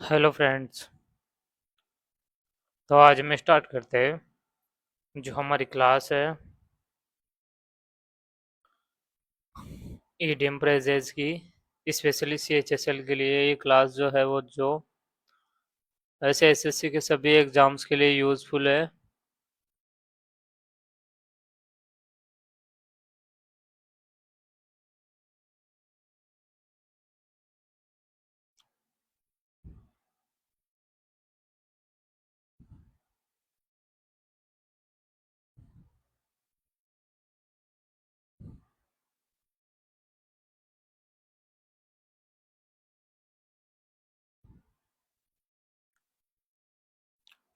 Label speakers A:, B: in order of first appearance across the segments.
A: Hello friends. तो आज हम स्टार्ट करते हैं जो हमारी क्लास है ईडीएम फ्रेजेस की। स्पेशली सीएचएसएल के लिए ये क्लास जो है वो जो ऐसे एसएससी के सभी एग्जाम्स के लिए यूज़फुल है।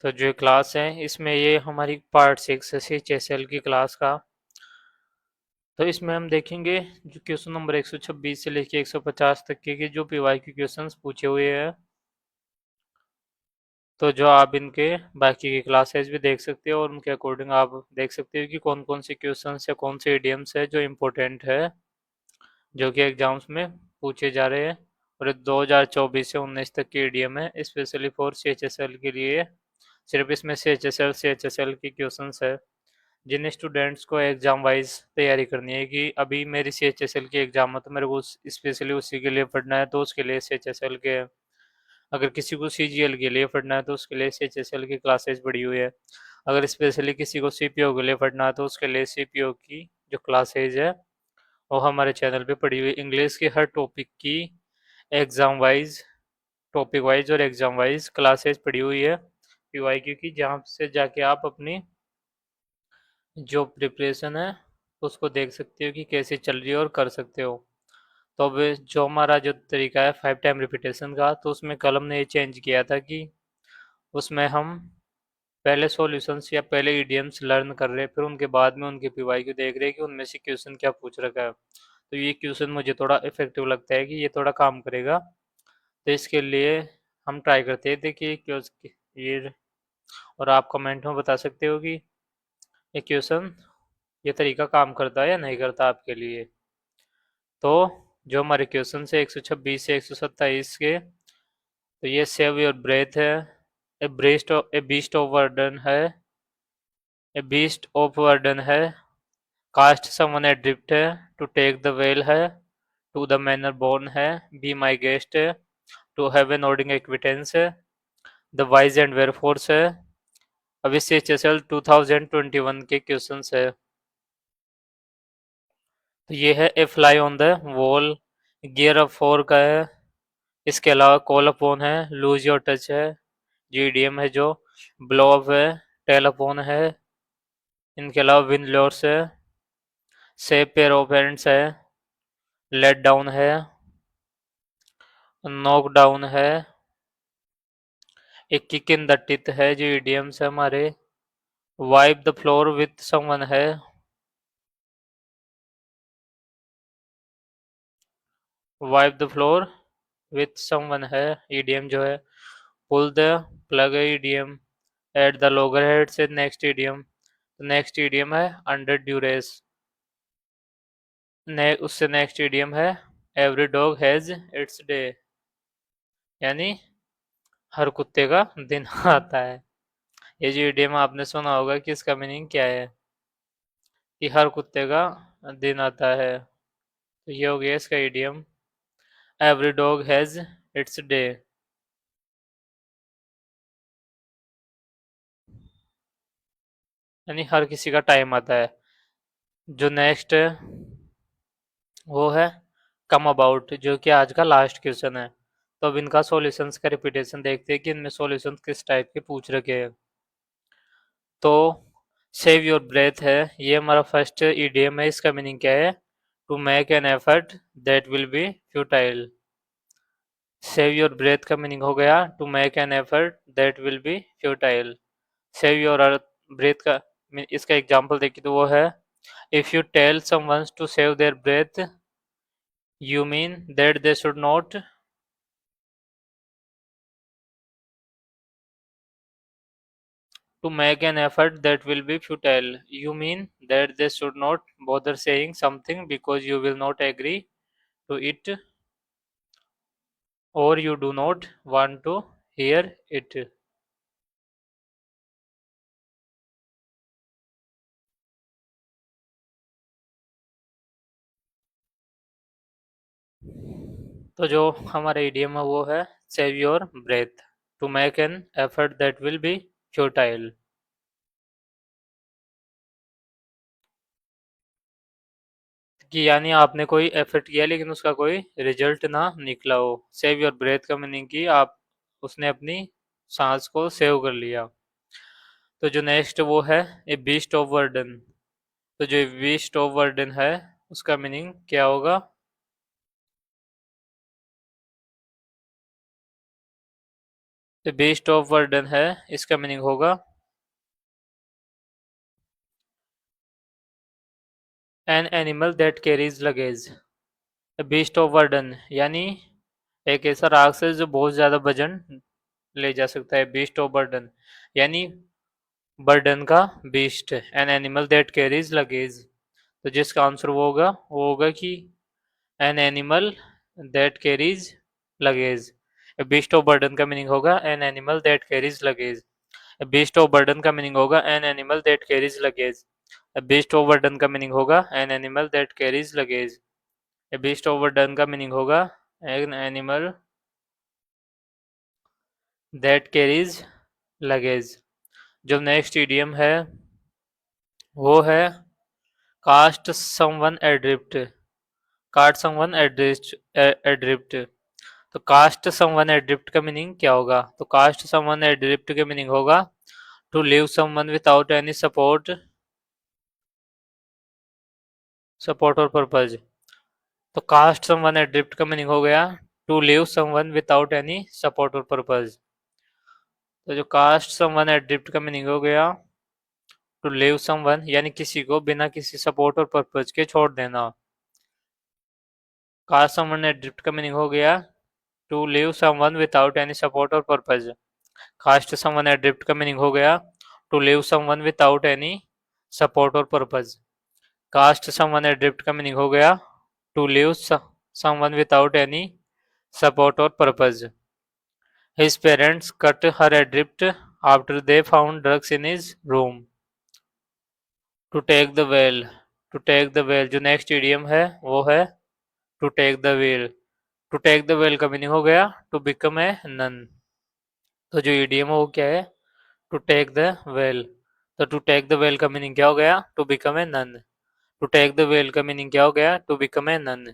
A: तो जो क्लास है इसमें ये हमारी पार्ट 6 है सीएचएसएल की क्लास का। तो इसमें हम देखेंगे जो क्वेश्चन नंबर 126 से लेके 150 तक के जो पीवाईक्यू क्वेश्चंस पूछे हुए हैं। तो जो आप इनके बाकी की क्लासेस भी देख सकते हो और उनके अकॉर्डिंग आप देख सकते हो कि कौन कौन से क्वेश्चंस या कौन से इडियम्स है जो इम्पोर्टेंट है जो कि एग्जाम्स में पूछे जा रहे हैं। और 2024 से 19 तक की इडियम है स्पेशली फॉर सीएचएसएल के लिए। सिर्फ इसमें सीएचएसएल की क्वेश्चंस है जिन स्टूडेंट्स को एग्जाम वाइज तैयारी करनी है कि अभी मेरी सीएचएसएल की एग्जाम है तो मेरे को स्पेशली उसी के लिए पढ़ना है तो उसके लिए सीएचएसएल के। अगर किसी को सीजीएल के लिए पढ़ना है तो उसके लिए सीएचएसएल की क्लासेस पड़ी हुई है। अगर स्पेशली किसी को सीपीओ के लिए पढ़ना है तो उसके लिए सीपीओ की जो क्लासेज है वो हमारे चैनल पे पड़ी हुई इंग्लिश के हर टॉपिक की एग्जाम वाइज टॉपिक वाइज और एग्जाम वाइज क्लासेस पड़ी हुई है पीवाईक्यू की, जहाँ से जाके आप अपनी जो प्रिपरेशन है उसको देख सकते हो कि कैसे चल रही है और कर सकते हो। तो अब जो हमारा जो तरीका है 5 टाइम रिपीटेशन का, तो उसमें कल हमने ये चेंज किया था कि उसमें हम पहले सॉल्यूशंस या पहले इडियम्स लर्न कर रहे हैं फिर उनके बाद में उनके पीवाईक्यू देख रहे हैं कि उनमें से क्वेश्चन क्या पूछ रखा है। तो ये क्वेश्चन मुझे थोड़ा इफेक्टिव लगता है कि ये थोड़ा काम करेगा। तो इसके लिए हम ट्राई करते थे कि ये, और आप कमेंट में बता सकते हो कि ये क्वेश्चन ये तरीका काम करता है या नहीं करता आपके लिए। तो जो हमारे क्वेश्चन है 126 से 127 के, तो ये सेव योर ब्रेथ है, ए बीस्ट ऑफ वर्डन है, ए बीस्ट ऑफ वर्डन है, कास्ट समवन एड्रिफ्ट है, टू टेक द वेल है, टू द मैनर बोर्न है, बी माई गेस्ट है, to have a nodding acquaintance है, the whys and wherefores है। अब इससे एचएसएल 2021 के क्वेश्चंस है। तो ये है a fly on the wall, gear up for का है, इसके अलावा कॉल अपॉन है, लूज योर टच है, जीडीएम है जो, ब्लो अप है, टेल अपॉन है, इनके अलावा विन लोर्स है, सेव पेयर ऑफ हैंड्स है, लेट डाउन है, नॉक डाउन है, एक किक इन द टिथ है जो इडियम्स है हमारे, wipe the floor with someone है, wipe the floor with someone है ईडीएम जो है, पुल द प्लग है idiom, at the loggerheads से नेक्स्ट ईडीएम, नेक्स्ट ईडीएम है अंडर ड्यूरेस, उससे नेक्स्ट ईडीएम है every dog has its day, यानी हर कुत्ते का दिन आता है। ये जो ईडीएम आपने सुना होगा कि इसका मीनिंग क्या है कि हर कुत्ते का दिन आता है। तो ये हो गया इसका EDM, every dog has its day, यानी हर किसी का टाइम आता है। जो नेक्स्ट है वो है कम अबाउट, जो कि आज का लास्ट क्वेश्चन है। तो अब इनका सॉल्यूशंस का रिपीटेशन देखते हैं कि इनमें सॉल्यूशंस किस टाइप के पूछ रखे हैं। तो सेव योर ब्रेथ है, ये हमारा फर्स्ट ईडीएम है, इसका मीनिंग क्या है, to make an effort that will be futile. Save your breath का मीनिंग हो गया to make an effort that will be futile. Save your अर्थ ब्रेथ का इसका एग्जांपल देखिए तो वो है, if you tell someone to save their breath you mean that they should not to make an effort that will be futile. You mean that they should not bother saying something because you will not agree to it or you do not want to hear it। तो जो हमारा idiom है वो है save your breath to make an effort that will be futile. कि यानी आपने कोई एफर्ट किया लेकिन उसका कोई रिजल्ट ना निकला हो। सेव योर ब्रेथ का मीनिंग कि आप उसने अपनी सांस को सेव कर लिया। तो जो नेक्स्ट वो है ए बीस्ट ऑफ बर्डन। तो जो बीस्ट ऑफ बर्डन है उसका मीनिंग क्या होगा? ए बीस्ट ऑफ बर्डन है इसका मीनिंग होगा N animal that carries luggage. Beast of burden यानी एक ऐसा राक्षस जो बहुत ज्यादा वजन ले जा सकता है। बीस्ट ऑफ बर्डन यानी बर्डन का beast. N animal that carries luggage. तो जिसका आंसर वो होगा कि N animal that carries luggage. Beast of burden का मीनिंग होगा N animal that carries luggage. Beast of burden का मीनिंग होगा N animal that carries luggage. Beast of burden का मीनिंग होगा N animal that carries luggage. Beast of burden का meaning होगा N animal that carries luggage. जो next idiom है वो है cast someone adrift. Cast someone adrift. तो cast someone adrift का मीनिंग क्या होगा? तो कास्ट समवन एड्रिफ्ट का मीनिंग होगा to leave someone without any support और पर्पज। तो कास्ट समवन एड्रिफ्ट का मीनिंग हो गया to leave someone without any support और पर्पज। तो जो कास्ट समवन एड्रिफ्ट का मीनिंग हो गया टू लीव समवन यानी किसी को बिना किसी सपोर्ट और पर्पज के छोड़ देना। कास्ट समवन एड्रिफ्ट का मीनिंग हो गया to leave someone without any support और पर्पज। कास्ट समवन एड्रिफ्ट का मीनिंग हो गया to leave someone without any support और पर्पज। कास्ट समवन एड्रिफ्ट का मीनिंग हो गया to leave someone without any support और purpose. His parents cut her adrift after they found drugs in his room. To take the wheel। To take the wheel जो next idiom है वो है to take the wheel। To take the wheel का meaning हो गया to become a nun। तो जो idiom है वो क्या है? To take the wheel। तो to take the wheel का मीनिंग क्या हो गया? To become a nun। To take the wheel का मीनिंग क्या हो गया? To become a nun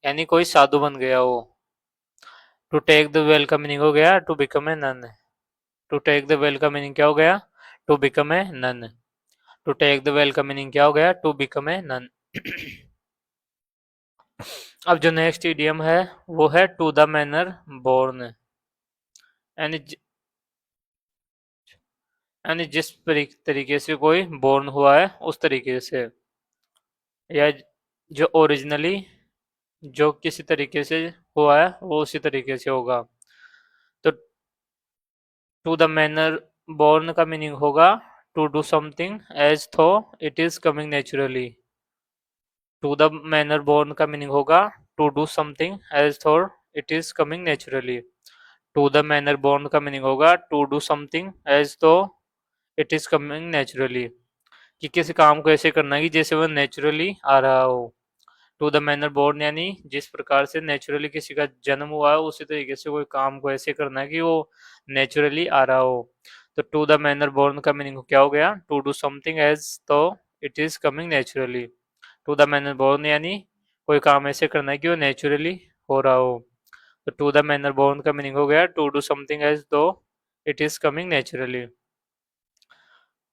A: यानी कोई साधु बन गया हो। To take the wheel का मीनिंग हो गया to become a nun। To take the wheel का मीनिंग क्या हो गया? To become a nun। To take the veil का मीनिंग क्या हो गया? To become a nun. अब जो नेक्स्ट इडियम है वो है टू द मैनर बोर्न। यानी जिस तरीके से कोई बोर्न हुआ है उस तरीके से, या जो ओरिजिनली जो किसी तरीके से हुआ है वो उसी तरीके से होगा। तो टू द मैनर बोर्न का मीनिंग होगा to do something as though it is coming naturally. To the manner born का मीनिंग होगा to do something as though it is coming naturally. To the manner born का meaning होगा to do something as though it is coming naturally. कि किसी काम को ऐसे करना है कि जैसे वो नेचुरली आ रहा हो। टू द मैनर बोर्न यानी जिस प्रकार से नेचुरली किसी का जन्म हुआ है उसी तरीके से कोई काम को ऐसे करना है कि वो नेचुरली आ रहा हो। तो टू द मैनर बोर्न का मीनिंग क्या हो गया? To do something as though it is coming naturally. To the manner born यानी कोई काम ऐसे करना है कि वो नेचुरली हो रहा हो। तो टू द मैनर बोर्न का मीनिंग हो गया to do something as though it is coming naturally.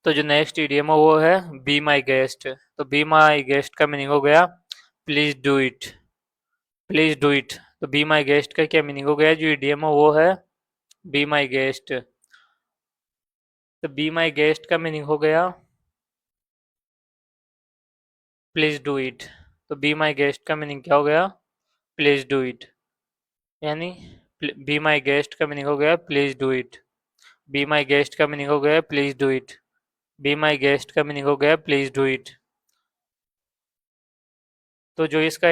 A: तो जो नेक्स्ट इडियम है वो है बी माई गेस्ट। तो बी माई गेस्ट का मीनिंग हो गया please do it. Please do it. तो बी माई गेस्ट का क्या मीनिंग हो गया? जो इडियम है वो है बी माई गेस्ट। तो बी माई गेस्ट का मीनिंग हो गया प्लीज डू इट। तो बी माई गेस्ट का मीनिंग क्या हो गया? Please do it. यानी बी माई गेस्ट का मीनिंग हो गया please do it. B my guest का मीनिंग हो गया please do it. B my guest का मीनिंग हो गया प्लीज डू इट। तो जो इसका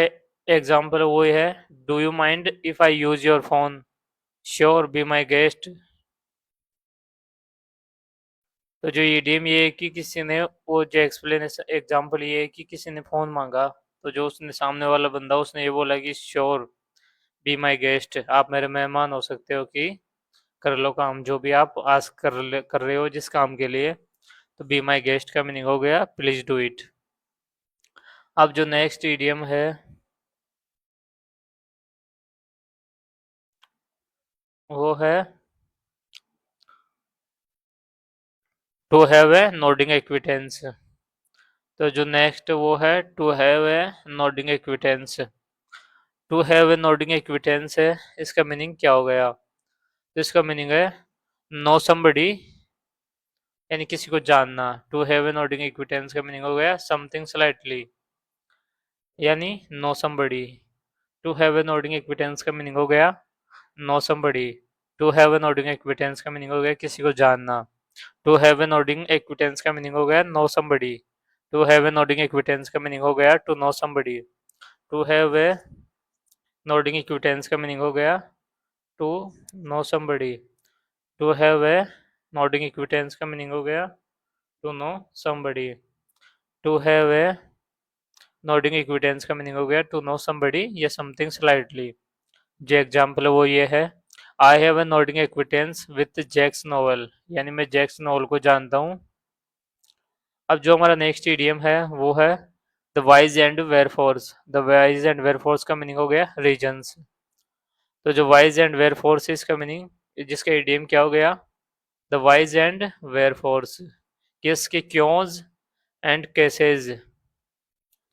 A: एग्जाम्पल है वो है do you mind if I use your phone? Sure be my guest. तो जो ईडीएम ये है कि किसी ने, वो जो एक्सप्लेनेशन एग्जांपल ये है कि किसी ने फोन मांगा, तो जो उसने सामने वाला बंदा उसने ये बोला कि श्योर, बी माई गेस्ट, आप मेरे मेहमान हो सकते हो कि कर लो काम जो भी आप आस्क कर रहे हो जिस काम के लिए। तो बी माई गेस्ट का मीनिंग हो गया प्लीज डू इट। अब जो नेक्स्ट ईडियम है वो है to have a nodding acquaintance. तो जो नेक्स्ट वो है to have a nodding acquaintance. To have a nodding acquaintance है, इसका मीनिंग क्या हो गया? तो इसका मीनिंग है नो समबडी, यानी किसी को जानना। To have a nodding acquaintance का मीनिंग हो गया समथिंग स्लाइटली, यानी know somebody. To have a nodding acquaintance का मीनिंग हो गया know somebody. To have a nodding acquaintance का मीनिंग हो गया किसी को जानना। To have a nodding acquaintance का मीनिंग हो गया know somebody. To have a nodding acquaintance का मीनिंग हो गया to know somebody. To have a nodding acquaintance का मीनिंग हो गया to know somebody. To have a nodding acquaintance का मीनिंग हो गया to know somebody. To have a nodding acquaintance का मीनिंग हो गया टू नो समबडी या समथिंग स्लाइटली। जो एग्जाम्पल है वो ये है, I have a nodding acquaintance with Jack's novel, यानी मैं जैक्स नोवेल को जानता हूँ। अब जो हमारा नेक्स्ट ईडियम है वो है the whys and wherefores. The whys and wherefores का मीनिंग हो गया रीजन्स। तो जो वाइज एंड वेयरफोर्स है इसका मीनिंग, जिसका ईडियम क्या हो गया? द वाइज एंड वेयरफोर्स, किसके क्योंज एंड कैसेज।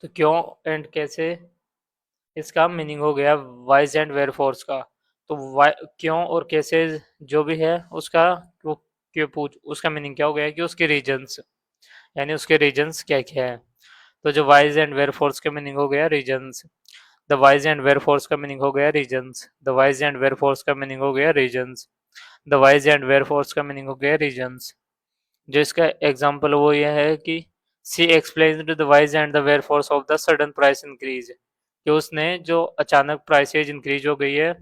A: तो क्यों एंड कैसे, इसका मीनिंग हो गया वाइज एंड वेयरफोर्स का। तो क्यों और कैसे जो भी है उसका, वो क्यों पूछ, उसका मीनिंग क्या हो गया कि उसके रीजन्स, यानी उसके रीजन्स क्या क्या है। तो जो वाइज एंड वेयरफोर्स का मीनिंग हो गया regions. The whys and wherefores का मीनिंग हो गया regions. The whys and wherefores का मीनिंग हो गया regions. The whys and wherefores का मीनिंग हो गया रीजन्स। जो इसका एग्जाम्पल वो ये है कि she explained the whys and the wherefores of the sudden price increase, कि उसने जो अचानक प्राइसेज इंक्रीज हो गई है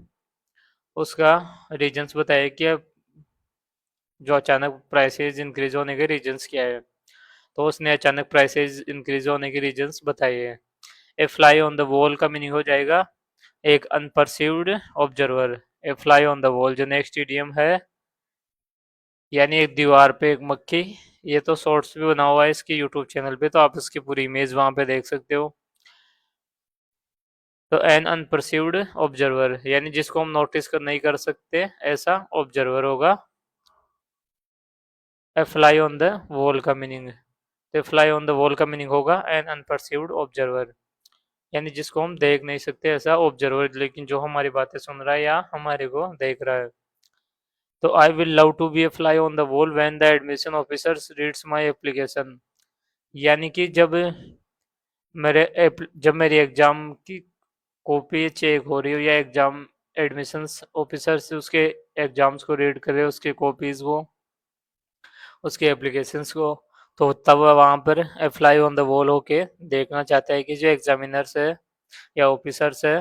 A: उसका रीजन्स बताया कि जो अचानक प्राइसेज इंक्रीज होने के रीजन्स क्या है। तो उसने अचानक प्राइसेज इंक्रीज होने के रीजन्स बताए हैं। A fly on the wall का मीनिंग हो जाएगा एक unperceived observer. A fly on the wall जो नेक्स्ट ईडियम है, यानी एक दीवार पे एक मक्खी। ये तो शॉर्ट्स भी बना हुआ है इसके यूट्यूब चैनल पे, तो आप इसकी पूरी इमेज वहां पे देख सकते हो। तो एन अनपरसीव्ड ऑब्जर्वर, यानी जिसको हम नोटिस नहीं कर सकते ऐसा ऑब्जर्वर होगा। ए फ्लाई ऑन द वॉल का मीनिंग, तो फ्लाई ऑन द वॉल का मीनिंग होगा एन अनपरसीव्ड ऑब्जर्वर, यानी जिसको हम देख नहीं सकते ऐसा ऑब्जर्वर, लेकिन जो हमारी बातें सुन रहा है या हमारे को देख रहा है। तो I will love to be a fly on the wall when the admission officers reads my application, यानी कि जब मेरी एग्जाम की कॉपी चेक हो रही हो या एग्जाम एडमिशंस ऑफिसर से उसके एग्जाम्स को रीड करे, उसके कॉपीज को, उसके एप्लीकेशंस को, तो तब वहाँ पर अप्लाई ऑन द वॉल होके देखना चाहता है कि जो एग्जामिनर्स है या ऑफिसर्स है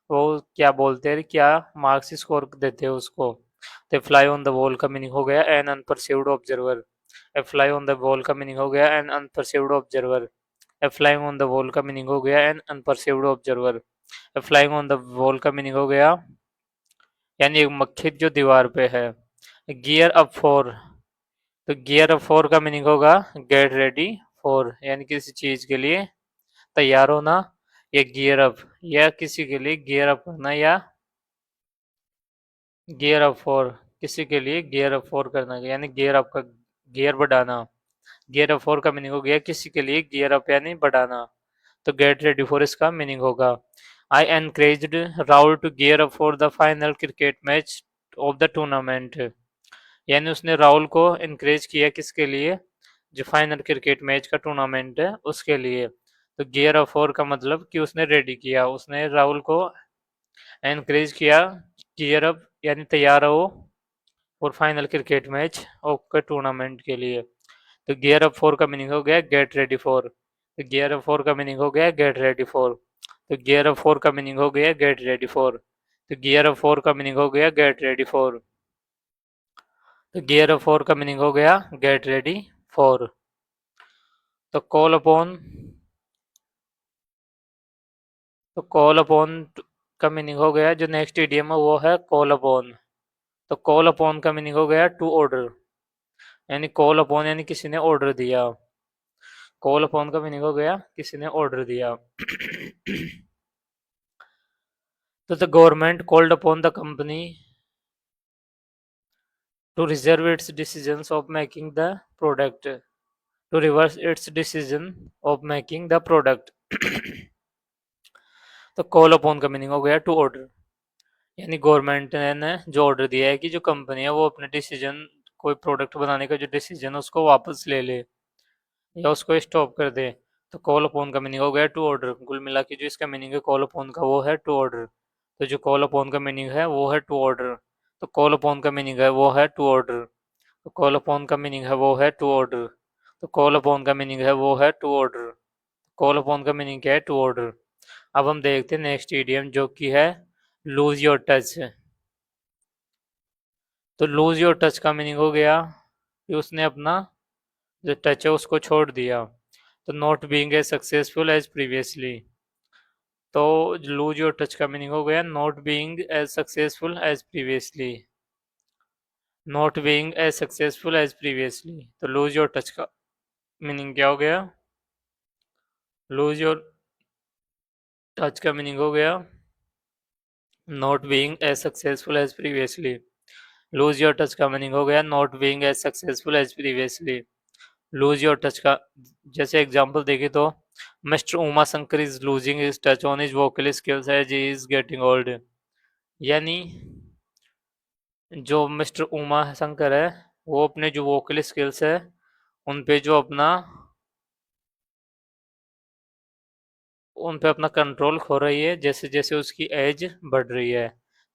A: वो क्या बोलते हैं, क्या मार्क्स स्कोर देते हैं उसको। तो फ्लाई ऑन द वॉल का मीनिंग हो गया an unperceived observer. Fly on the wall का मीनिंग हो गया an unperceived observer. Flying on the wall का मीनिंग हो गया an unperceived observer. Flying on the wall का मीनिंग हो गया यानी एक मक्खी जो दीवार पे है। गियर अप फॉर, तो गियर अप फॉर का मीनिंग होगा गेट रेडी फॉर, यानी किसी चीज के लिए तैयार होना। या गियर अप, या किसी के लिए गियर अप करना, या गियर अप फॉर, किसी के लिए गियर अप फॉर करना, यानी गियर अप का गियर बढ़ाना। गियर अप फॉर का मीनिंग हो गया किसी के लिए गियर अप यानी बढ़ाना। तो गेट रेडी फॉर इसका मीनिंग होगा I encouraged Rahul to gear up for the final cricket match of the tournament, यानी उसने राहुल को इनकरेज किया किसके लिए, जो फाइनल क्रिकेट मैच का टूर्नामेंट है उसके लिए। तो गियर अप फॉर का मतलब कि उसने रेडी किया, उसने राहुल को एनकरेज किया गियर अप यानी तैयार रहो और फाइनल क्रिकेट मैच के टूर्नामेंट के लिए। तो गियर अप फॉर का मीनिंग हो गया गेट रेडी फॉर। तो गियर अप फॉर का मीनिंग हो गया गेट रेडी फॉर। तो गियर अप फॉर का मीनिंग हो गया गेट रेडी फॉर। तो गियर अप फॉर का मीनिंग हो गया गेट रेडी फॉर। तो गियर फॉर का मीनिंग हो गया गेट रेडी फॉर। तो कॉल अपॉन का मीनिंग हो गया, जो नेक्स्ट इडियम है वो है कॉल अपॉन। तो कॉल अपॉन का मीनिंग हो गया टू ऑर्डर, यानी कॉल अपॉन यानी किसी ने ऑर्डर दिया। कॉल अपॉन का मीनिंग हो गया किसी ने ऑर्डर दिया। तो the government called upon the company to reserve its decisions of making the product, to reverse its decision of making the product। तो कॉल अपॉन का मीनिंग हो गया टू ऑर्डर, यानी गवर्नमेंट ने जो ऑर्डर दिया है कि जो कंपनी है वो अपने डिसीजन, कोई प्रोडक्ट बनाने का जो डिसीजन है उसको वापस ले ले या उसको स्टॉप कर दे। तो कॉल अपॉन का मीनिंग हो गया टू ऑर्डर। कुल मिला के जो इसका मीनिंग है कॉल अपॉन का वो है टू ऑर्डर। तो जो कॉल अपॉन का मीनिंग है वो है टू ऑर्डर। तो कॉल अपॉन का मीनिंग है वो है टू ऑर्डर। तो कॉल अपॉन का मीनिंग है वो है टू ऑर्डर। तो कॉल अपॉन का मीनिंग है वो है टू ऑर्डर। कॉल अपॉन का मीनिंग क्या है? To order. अब हम देखते हैं नेक्स्ट ईडियम जो कि है लूज योर टच। तो लूज योर टच का मीनिंग हो गया कि उसने अपना जो टच है उसको छोड़ दिया। तो not being as successful as previously. तो लूज योर टच का मीनिंग हो गया not being as successful as previously. Not being as successful as previously. तो लूज योर टच का मीनिंग क्या हो गया? लूज योर टच का मीनिंग हो गया not being as successful as previously. Lose your touch का मीनिंग हो गया not being as successful as previously. Lose your touch का जैसे एग्जांपल देखें तो Mister Uma Shankar is losing his touch on his vocal skills as he is getting old. यानी जो mister Uma Shankar है वो अपने जो वोकल स्किल्स है उन पे जो अपना उन पे अपना कंट्रोल खो रही है जैसे जैसे उसकी एज बढ़ रही है।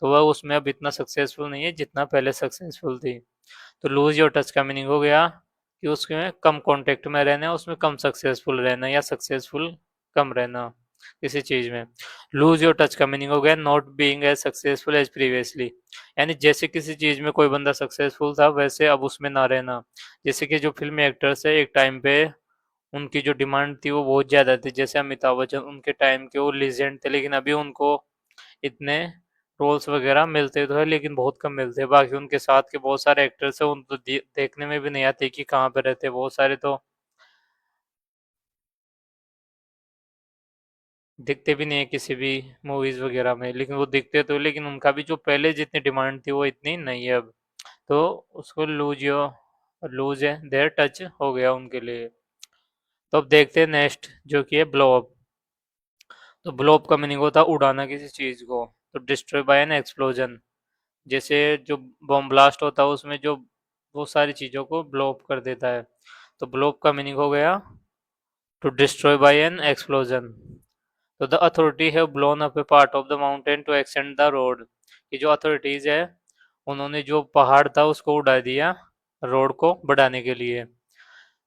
A: तो वह उसमें अब इतना सक्सेसफुल नहीं है जितना पहले सक्सेसफुल थी। तो लूज योर टच का मीनिंग हो गया कि उसमें कम कांटेक्ट में रहना, उसमें कम सक्सेसफुल रहना या सक्सेसफुल कम रहना किसी चीज में। लूज योर टच का मीनिंग हो गया not being as successful as previously. यानी जैसे किसी चीज में कोई बंदा सक्सेसफुल था वैसे अब उसमें ना रहना। जैसे कि जो फिल्म एक्टर्स है एक टाइम पे उनकी जो डिमांड थी वो बहुत ज़्यादा थी, जैसे अमिताभ बच्चन उनके टाइम के वो लीजेंड थे, लेकिन अभी उनको इतने रोल्स वगैरह मिलते तो है लेकिन बहुत कम मिलते हैं। बाकी उनके साथ के बहुत सारे एक्टर्स हैं उन तो देखने में भी नहीं आते कि कहाँ पे रहते हैं। बहुत सारे तो दिखते भी नहीं है किसी भी मूवीज वगैरह में, लेकिन वो दिखते तो, लेकिन उनका भी जो पहले जितनी डिमांड थी वो इतनी नहीं है अब। तो उसको लूज है देयर टच हो गया उनके लिए। तो अब देखते हैं नेक्स्ट जो कि है ब्लो अप। तो ब्लो अप का मीनिंग होता है उड़ाना किसी चीज को। तो डिस्ट्रॉय बाय एन एक्सप्लोजन। जैसे जो बॉम्ब ब्लास्ट होता है उसमें जो बहुत सारी चीजों को ब्लो अप कर देता है। तो ब्लो अप का मीनिंग हो गया to destroy by an explosion. तो the authority have blown up a part of the mountain to extend the road. ये जो अथॉरिटीज है उन्होंने जो पहाड़ था उसको उड़ा दिया रोड को बढ़ाने के लिए।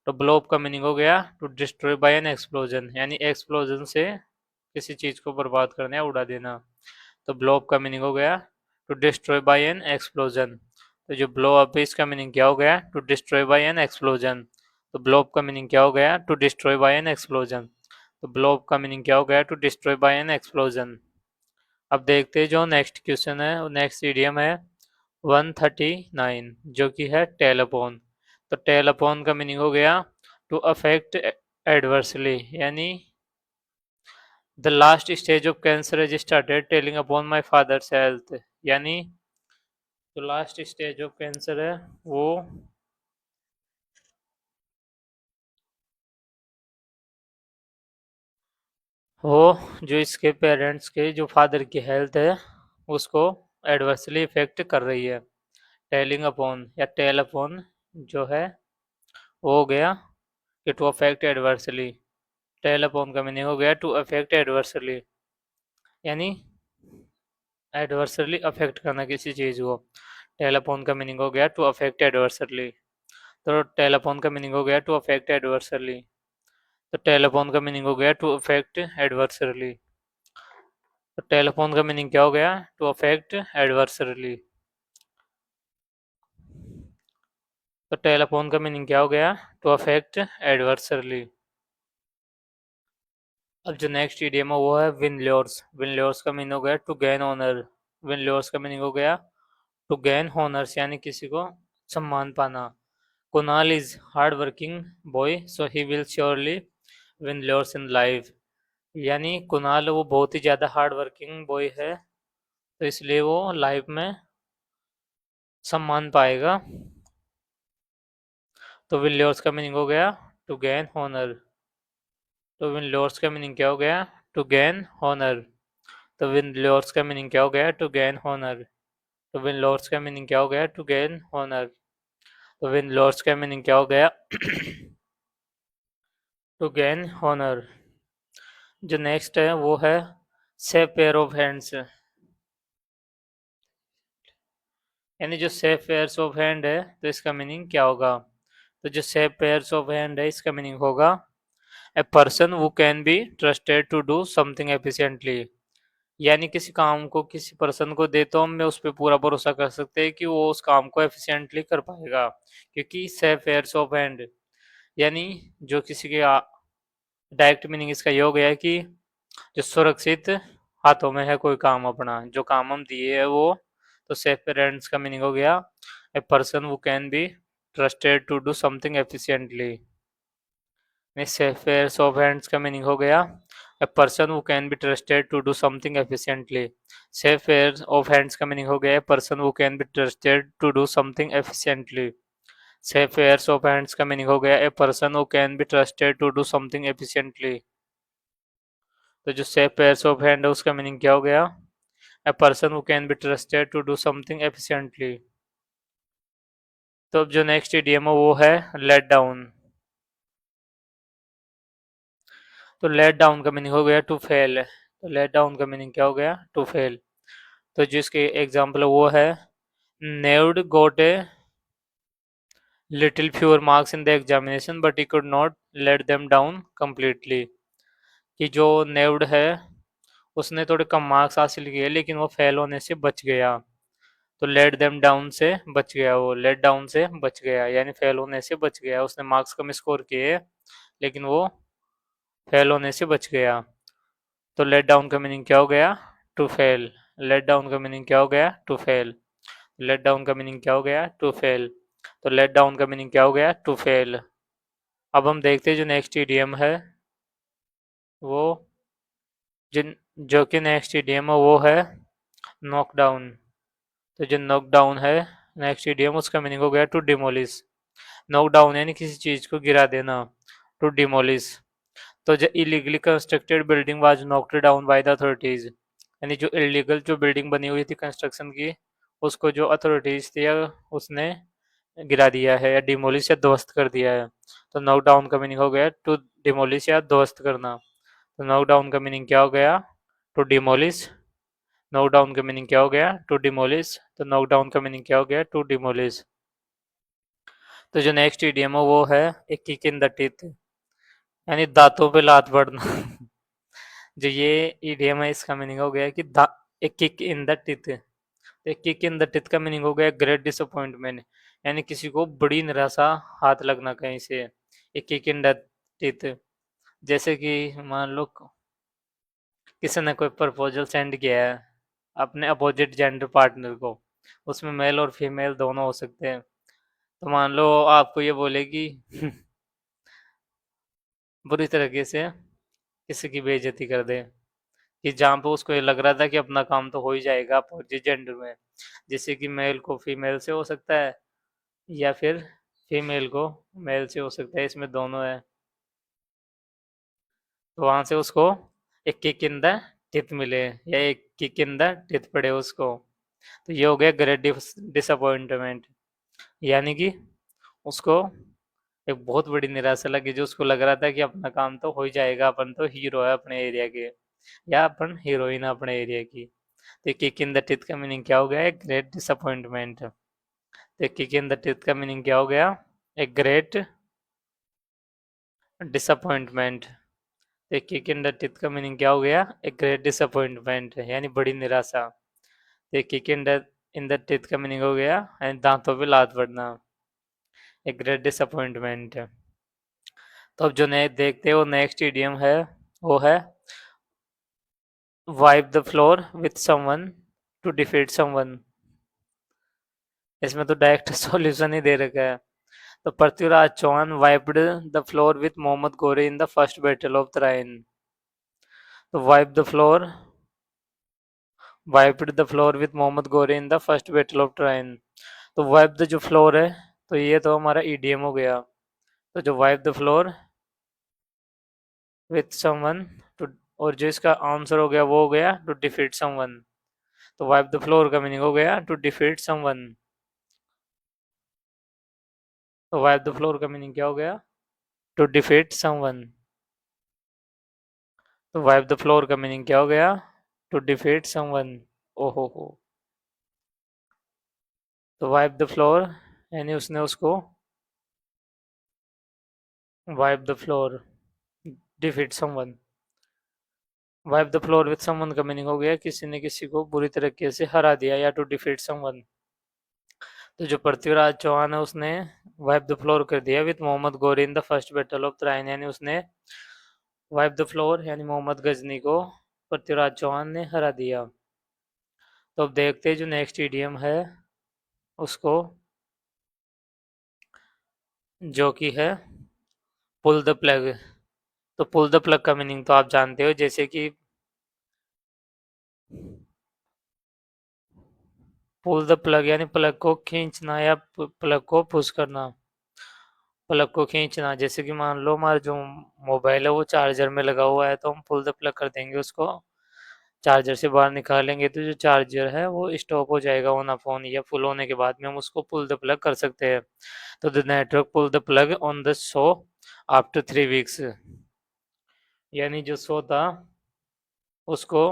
A: तो ब्लो अप का मीनिंग हो गया to destroy by an explosion, यानी एक्सप्लोजन से किसी चीज को बर्बाद करना या उड़ा देना। तो ब्लो अप का मीनिंग हो गया to destroy by an explosion. तो जो ब्लो अप है इसका मीनिंग क्या हो गया? To destroy by an explosion. तो ब्लो अप का मीनिंग क्या हो गया? To destroy by an explosion. तो ब्लो अप का मीनिंग क्या हो गया? To destroy by an explosion. अब देखते हैं जो नेक्स्ट क्वेश्चन है, नेक्स्ट इडियम है 139 जो कि है टेल अपॉन। तो टेल अपॉन का मीनिंग हो गया टू अफेक्ट एडवर्सली, यानी the last stage of cancer is started telling upon my father's health. यानी जो लास्ट स्टेज ऑफ कैंसर है वो जो इसके पेरेंट्स के जो फादर की हेल्थ है उसको एडवर्सली इफेक्ट कर रही है। टेलिंग अपॉन या टेल अपॉन जो है वो हो गया कि to affect adversely. Tell upon का मीनिंग हो गया टू अफेक्ट एडवर्सली, यानी एडवर्सली अफेक्ट करना किसी चीज को। टेल अपॉन का मीनिंग हो गया टू अफेक्ट एडवर्सली। तो टेल अपॉन का मीनिंग हो गया टू अफेक्ट एडवर्सली। तो टेलीफोन का मीनिंग हो गया टू अफेक्ट एडवर्सरली। तो टेलीफोन का मीनिंग क्या हो गया? To affect adversely. तो टेल अपॉन का मीनिंग क्या हो गया? To affect adversely. अब जो नेक्स्ट इडियम है वो है विन लोर्स। विन लोर्स का मीनिंग हो गया to gain honour. Win laurels का मीनिंग हो गया टू गेन हॉनर्स, यानी किसी को सम्मान पाना। Kunal is hard working boy so he will surely win lores in life. यानी कुणाल वो बहुत ही ज़्यादा हार्ड वर्किंग बॉय है, तो इसलिए वो लाइफ में सम्मान पाएगा। तो विन लोर्स का मीनिंग हो गया टू गेन हॉनर। तो विन लोर्स का मीनिंग क्या हो गया? To gain honour. तो विन लोर्स का मीनिंग क्या हो गया? To gain honour. तो विन लॉर्ड्स का मीनिंग क्या हो गया? To gain honour. तो विन लॉर्ड्स का मीनिंग क्या हो गया? To gain honour. जो नेक्स्ट है वो है सेव पेयर ऑफ हैंड्स। यानी जो सेव पेयर्स ऑफ हैंड है, तो इसका मीनिंग क्या होगा? तो जो सेव पेयर्स ऑफ हैंड है, इसका मीनिंग होगा a person who can be trusted to do something efficiently. यानी किसी काम को किसी पर्सन को दे तो हम उस पर पूरा भरोसा कर सकते हैं कि वो उस काम को एफिशिएंटली कर पाएगा, क्योंकि सेव पेयर्स ऑफ हैंड यानी जो किसी के डायरेक्ट मीनिंग इसका ये हो गया है कि जो सुरक्षित हाथों में है कोई काम अपना, जो काम हम दिए है वो। तो सेफ पेरेंट्स का मीनिंग हो गया a person who can be trusted to do something efficiently. Safe pairs of hands का मीनिंग हो गया a person who can be trusted to do something efficiently. Safe pairs of hands का meaning हो गया a person who can be trusted to do something efficiently. Safe pairs of hands का meaning हो गया a person who can be trusted to do something efficiently. तो जो safe pairs of hand है उसका मीनिंग क्या हो गया? A person who can be trusted to do something efficiently. तो अब जो नेक्स्ट इडियम है वो है लेट डाउन। तो लेट डाउन का मीनिंग हो गया टू फेल। तो लेट डाउन का मीनिंग क्या हो गया? To fail. तो जिसके एग्जाम्पल वो है Naved got a little fewer marks in the examination but he could not let them down completely. कि जो नेव्ड है उसने थोड़े कम मार्क्स हासिल किए लेकिन वो फेल होने से बच गया। तो लेट देम डाउन से बच गया, वो लेट डाउन से बच गया यानी फेल होने से बच गया। उसने मार्क्स कम स्कोर किए लेकिन वो फेल होने से बच गया। तो लेट डाउन का मीनिंग क्या हो गया? To fail. लेट डाउन का मीनिंग क्या हो गया? To fail. लेट डाउन का मीनिंग क्या हो गया? To fail. तो लेट डाउन का मीनिंग क्या हो गया? To fail. अब हम देखते हैं जो नेक्स्ट ईडीएम है वो, जिन जो कि नेक्स्ट ईडीएम है वो है नॉकडाउन। तो जो नॉकडाउन है नेक्स्ट ईडीएम, उसका मीनिंग हो गया टू डिमोलिश। नॉकडाउन यानी किसी चीज को गिरा देना, टू डिमोलिश। तो जो illegally constructed building was knocked down by the authorities. यानी जो इलीगल जो बिल्डिंग बनी हुई थी कंस्ट्रक्शन की, उसको जो अथॉरिटीज थी उसने गिरा दिया है या डिमोलिश या ध्वस्त कर दिया है। तो नॉक डाउन का मीनिंग हो गया टू डिमोलिश या ध्वस्त करना। तो नॉक डाउन का मीनिंग क्या हो गया? To demolish. नॉक डाउन का मीनिंग क्या हो गया? To demolish. तो नॉक डाउन का मीनिंग क्या हो गया? To demolish. तो जो नेक्स्ट इडियम है वो है a kick in the teeth. यानी दांतों पे लात पड़ना। जो ये इडियम है इसका मीनिंग हो गया कि ए किक इन द टीथ। एक किक इन द टीथ का मीनिंग हो गया ग्रेट डिसअपॉइंटमेंट। यानी किसी को बड़ी निराशा हाथ लगना कहीं से। एक किक इन द टीथ। जैसे कि मान लो किसी ने कोई प्रपोजल सेंड किया है अपने अपोजिट जेंडर पार्टनर को, उसमें मेल और फीमेल दोनों हो सकते हैं। तो मान लो आपको ये बोलेगी बुरी तरीके से किसी की बेइज्जती कर दे, कि जहाँ पे उसको ये लग रहा था कि अपना काम तो हो ही जाएगा अपोजिट जेंडर में। जैसे कि मेल को फीमेल से हो सकता है या फिर फीमेल को मेल से हो सकता है, इसमें दोनों है। तो वहां से उसको एक किक इन द टिथ मिले या एक किक इन द टिथ पड़े उसको। तो ये हो गया ग्रेट डिसअपॉइंटमेंट। यानी कि उसको एक बहुत बड़ी निराशा लगी, जो उसको लग रहा था कि अपना काम तो हो ही जाएगा, अपन तो हीरो है अपने एरिया के या अपन हीरोइन है अपने एरिया की। तो किक इन द टिथ का मीनिंग क्या हो गया? एक ग्रेट डिसअपॉइंटमेंट। तो किक इन द टिथ का मीनिंग क्या हो गया? एक ग्रेट डिसअपॉइंटमेंट। एक किक इन द टिथ का मीनिंग क्या हो गया? एक ग्रेट डिसअपॉइंटमेंट यानी बड़ी निराशा। एक किक इन द टिथ का मीनिंग हो गया यानी दांतों पे लात पड़ना। A great disappointment. तो अब जो नए देखते हैं वो नेक्स्ट इडियम है, वो है wipe the floor with someone to defeat someone. इसमें तो डायरेक्ट सॉल्यूशन ही दे रखा है। तो Prithviraj Chauhan wiped the floor with Mohammad Ghori in the first battle of Tarain. तो wiped the floor with Mohammad Ghori in the first battle of Tarain. तो वाइप द जो फ्लोर है, तो ये तो हमारा ईडीएम हो गया। तो जो wipe the floor with someone to, और जो इसका आंसर हो गया वो हो गया टू डिफीट समवन। तो वाइप द फ्लोर का मीनिंग हो गया टू डिफीट समवन। तो वाइप द फ्लोर का मीनिंग क्या हो गया? To defeat someone. तो वाइप द फ्लोर का मीनिंग क्या हो गया? To defeat someone. ओहो हो। तो वाइप द फ्लोर यानी उसने उसको wipe the floor defeat someone. Wipe the floor with someone का मीनिंग हो गया किसी ने किसी को बुरी तरीके से हरा दिया, या टू डिफीट समवन। तो जो पृथ्वीराज चौहान है उसने वाइप द फ्लोर कर दिया with Mohammad Ghori in the first battle of Tarain, यानी उसने वाइप द फ्लोर यानी मोहम्मद गजनी को पृथ्वीराज चौहान ने हरा दिया। तो अब देखते हैं जो नेक्स्ट ईडीएम है उसको, जो कि है पुल द प्लग। तो पुल द प्लग का मीनिंग तो आप जानते हो, जैसे कि पुल द प्लग यानी प्लग को खींचना या प्लग को पुश करना। प्लग को खींचना, जैसे कि मान लो हमारा जो मोबाइल है वो चार्जर में लगा हुआ है, तो हम पुल द प्लग कर देंगे उसको, चार्जर से बाहर निकालेंगे तो जो चार्जर है वो स्टॉप हो जाएगा ऑन ऑफ होने, या फुल होने के बाद में हम उसको पुल द प्लग कर सकते हैं। तो the network pull the plug on the show after 3 weeks, यानी जो शो था उसको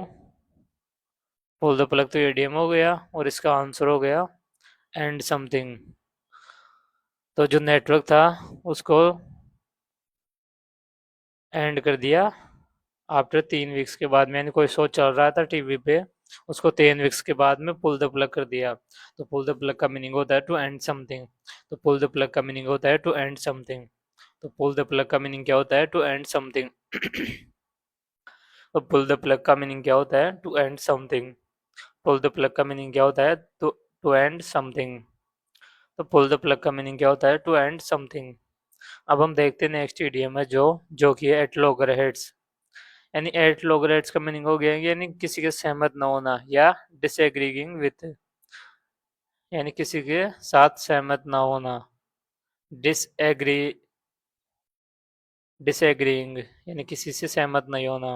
A: पुल द प्लग, तो एडीएम हो गया और इसका आंसर हो गया एंड समथिंग। तो जो नेटवर्क था उसको एंड कर दिया आफ्टर 3 वीक्स के बाद में, यानी कोई शो चल रहा था टीवी पे, उसको 3 वीक्स के बाद में पुल द प्लग कर दिया। तो पुल द प्लग का मीनिंग होता है टू एंड समथिंग। तो पुल द प्लग का मीनिंग होता है टू एंड समथिंग। तो पुल द प्लग का मीनिंग क्या होता है? To end something. तो पुल द प्लग का मीनिंग क्या होता है? To end something. Pull the plug का मीनिंग क्या होता है? To end something. तो पुल द प्लग का मीनिंग क्या होता है? To end something. अब हम देखते हैं नेक्स्ट ईडीएम है जो कि है एट लॉगरहेड्स। यानी एट लॉगरहेड्स का मीनिंग हो गया यानी किसी के सहमत न होना या डिसएग्रीइंग विथ, यानी किसी के साथ सहमत ना होना। डिसएग्री डिसएग्रीइंग यानी किसी से सहमत नहीं होना।